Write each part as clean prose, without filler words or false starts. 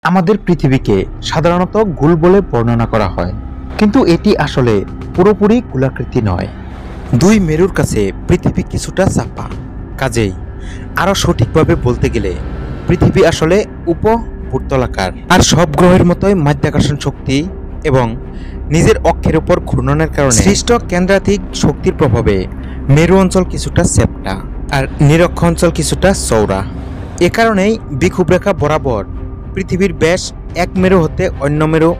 আমাদের পৃথিবীকে সাধারণত গোল বলে বর্ণনা করা হয়, কিন্তু এটি আসলে পুরোপুরি গোলাকৃতি নয়। দুই মেরুর কাছে পৃথিবী কিছুটা চাপা। কাজেই আরও সঠিকভাবে বলতে গেলে পৃথিবী আসলে উপভূতলাকার। আর সব গ্রহের মতোই মাধ্যাকর্ষণ শক্তি এবং নিজের অক্ষের উপর ঘূর্ণনের কারণে সৃষ্ট কেন্দ্রাতিক শক্তির প্রভাবে মেরু অঞ্চল কিছুটা চ্যাপ্টা আর নিরক্ষ অঞ্চল কিছুটা চওড়া। এ কারণেই বিষুবরেখা বরাবর পৃথিবীর ব্যাস এক মেরু হতে অন্য মেরু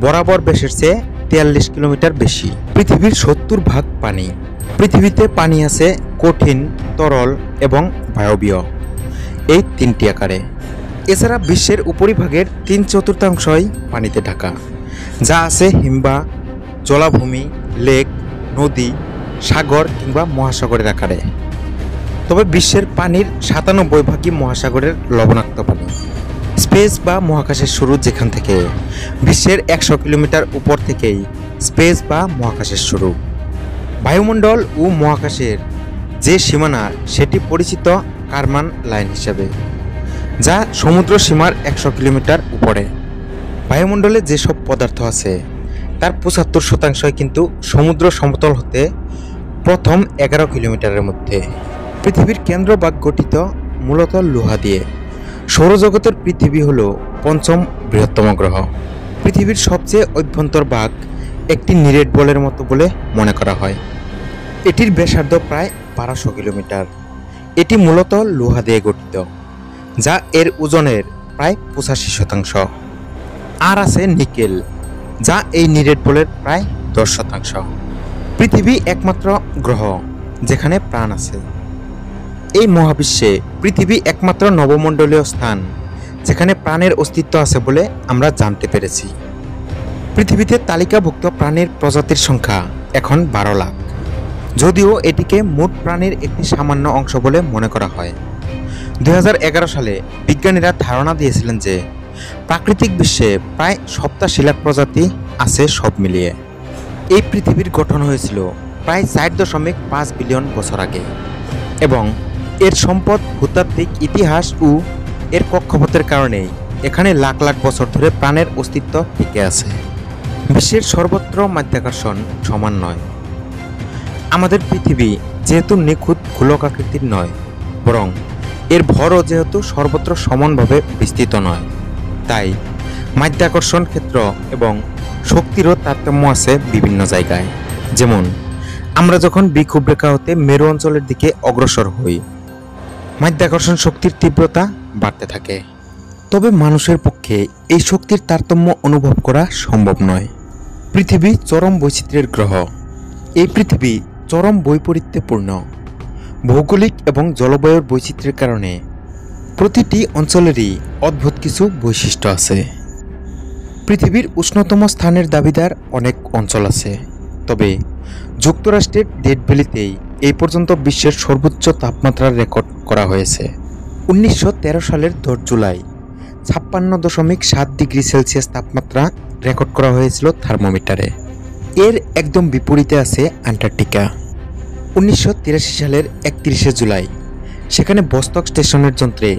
বরাবর ব্যাসের চেয়ে 43 কিলোমিটার বেশি। পৃথিবীর 70% পানি। পৃথিবীতে পানি আছে কঠিন, তরল এবং বায়বীয়, এই তিনটি আকারে। এছাড়া বিশ্বের উপরিভাগের 3/4 পানিতে ঢাকা, যা আছে হিমবাহ, জলাভূমি, লেক, নদী, সাগর কিংবা মহাসাগরের আকারে। তবে বিশ্বের পানির 97% মহাসাগরের লবণাক্ত পানি। স্পেস বা মহাকাশের শুরু যেখান থেকে, বিশ্বের 100 কিলোমিটার উপর থেকেই স্পেস বা মহাকাশের শুরু। বায়ুমণ্ডল ও মহাকাশের যে সীমানা, সেটি পরিচিত কারমান লাইন হিসেবে, যা সমুদ্র সীমার 100 কিলোমিটার উপরে। বায়ুমণ্ডলে যেসব পদার্থ আছে তার 75% কিন্তু সমুদ্র সমতল হতে প্রথম 11 কিলোমিটারের মধ্যে। পৃথিবীর কেন্দ্রভাগ গঠিত মূলত লোহা দিয়ে। সৌরজগতের পৃথিবী হল 5ম বৃহত্তম গ্রহ। পৃথিবীর সবচেয়ে অভ্যন্তর ভাগ একটি নিরেট বলের মতো বলে মনে করা হয়। এটির ব্যাসার্ধ প্রায় 1200 কিলোমিটার। এটি মূলত লোহা দিয়ে গঠিত, যা এর ওজনের প্রায় 85%। আর আছে নিকেল, যা এই নিরেট বলের প্রায় 10%। পৃথিবী একমাত্র গ্রহ যেখানে প্রাণ আছে। এই মহাবিশ্বে পৃথিবী একমাত্র নবমণ্ডলীয় স্থান যেখানে প্রাণের অস্তিত্ব আছে বলে আমরা জানতে পেরেছি। পৃথিবীতে তালিকাভুক্ত প্রাণীর প্রজাতির সংখ্যা এখন 12 লাখ, যদিও এটিকে মোট প্রাণীর একটি সামান্য অংশ বলে মনে করা হয়। 2011 সালে বিজ্ঞানীরা ধারণা দিয়েছিলেন যে প্রাকৃতিক বিশ্বে প্রায় 87 লাখ প্রজাতি আছে সব মিলিয়ে। এই পৃথিবীর গঠন হয়েছিল প্রায় 4.5 বিলিয়ন বছর আগে, এবং এর সম্পদ, ভূতাত্ত্বিক ইতিহাস ও এর কক্ষপথের কারণেই এখানে লাখ লাখ বছর ধরে প্রাণের অস্তিত্ব টিকে আছে। বিশ্বের সর্বত্র মাধ্যাকর্ষণ সমান নয়। আমাদের পৃথিবী যেহেতু নিখুঁত গোলকাকৃতির নয়, বরং এর ভরও যেহেতু সর্বত্র সমানভাবে বিস্তৃত নয়, তাই মাধ্যাকর্ষণ ক্ষেত্র এবং শক্তিরও তারতম্য আছে বিভিন্ন জায়গায়। যেমন আমরা যখন বিষুবরেখা হতে মেরু অঞ্চলের দিকে অগ্রসর হই, মাধ্যাকর্ষণ শক্তির তীব্রতা বাড়তে থাকে। তবে মানুষের পক্ষে এই শক্তির তারতম্য অনুভব করা সম্ভব নয়। পৃথিবী চরম বৈচিত্র্যের গ্রহ। এই পৃথিবী চরম বৈপরীত্যপূর্ণ। ভৌগোলিক এবং জলবায়ুর বৈচিত্র্যের কারণে প্রতিটি অঞ্চলেরই অদ্ভুত কিছু বৈশিষ্ট্য আছে। পৃথিবীর উষ্ণতম স্থানের দাবিদার অনেক অঞ্চল আছে, তবে যুক্তরাষ্ট্রের ডেথ ভ্যালিতেই এই পর্যন্ত বিশ্বের সর্বোচ্চ তাপমাত্রার রেকর্ড করা হয়েছে। 1913 সালের 10 জুলাই 56.7 ডিগ্রি সেলসিয়াস তাপমাত্রা রেকর্ড করা হয়েছিল থার্মোমিটারে। এর একদম বিপরীতে আছে অ্যান্টার্কটিকা। 1983 সালের 31 জুলাই সেখানে বস্তক স্টেশনের যন্ত্রে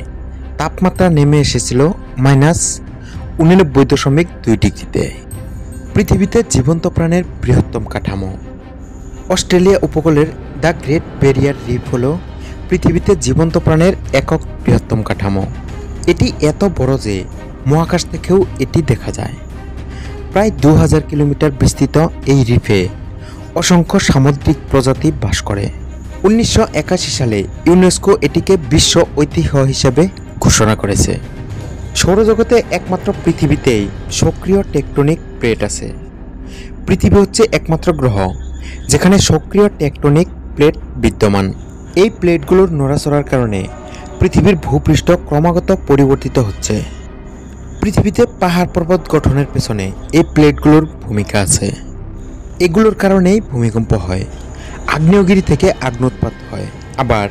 তাপমাত্রা নেমে এসেছিল -89.2 ডিগ্রিতে। পৃথিবীতে জীবন্ত প্রাণের বৃহত্তম কাঠামো। অস্ট্রেলিয়া উপকূলের দ্য গ্রেট ব্যারিয়ার রিফ হল পৃথিবীতে জীবন্ত প্রাণের একক বৃহত্তম কাঠামো। এটি এত বড় যে মহাকাশ থেকেও এটি দেখা যায়। প্রায় 2000 কিলোমিটার বিস্তৃত এই রিফে অসংখ্য সামুদ্রিক প্রজাতি বাস করে। 1981 সালে ইউনেস্কো এটিকে বিশ্ব ঐতিহ্য হিসেবে ঘোষণা করেছে। সৌরজগতে একমাত্র পৃথিবীতেই সক্রিয় টেকটনিক প্লেট আছে। পৃথিবী হচ্ছে একমাত্র গ্রহ যেখানে সক্রিয় টেকটনিক প্লেট বিদ্যমান। এই প্লেটগুলোর নড়াচড়ার কারণে পৃথিবীর ভূপৃষ্ঠ ক্রমাগত পরিবর্তিত হচ্ছে। পৃথিবীতে পাহাড় পর্বত গঠনের পেছনে এই প্লেটগুলোর ভূমিকা আছে। এগুলোর কারণেই ভূমিকম্প হয়, আগ্নেয়গিরি থেকে অগ্ন্যুৎপাত হয়। আবার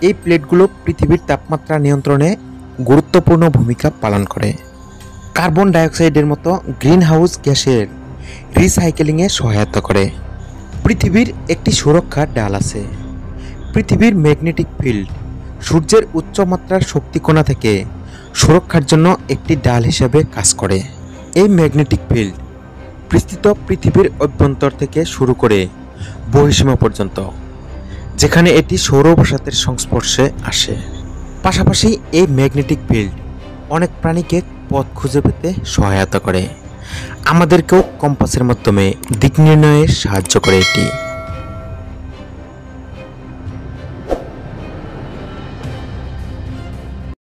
এই প্লেটগুলো পৃথিবীর তাপমাত্রা নিয়ন্ত্রণে গুরুত্বপূর্ণ ভূমিকা পালন করে। কার্বন ডাইঅক্সাইডের মতো গ্রিনহাউস গ্যাসের রিসাইকেলিংয়ে সহায়তা করে। পৃথিবীর একটি সুরক্ষার ডাল আছে। পৃথিবীর ম্যাগনেটিক ফিল্ড সূর্যের উচ্চ মাত্রার শক্তিকণা থেকে সুরক্ষার জন্য একটি ডাল হিসেবে কাজ করে। এই ম্যাগনেটিক ফিল্ড বিস্তৃত পৃথিবীর অভ্যন্তর থেকে শুরু করে বহিঃসীমা পর্যন্ত, যেখানে এটি সৌরবাসাতের সংস্পর্শে আসে। পাশাপাশি এই ম্যাগনেটিক ফিল্ড অনেক প্রাণীকে পথ খুঁজে পেতে সহায়তা করে। আমাদেরকেও কম্পাসের মাধ্যমে দিক নির্ণয়ে সাহায্য করে এটি।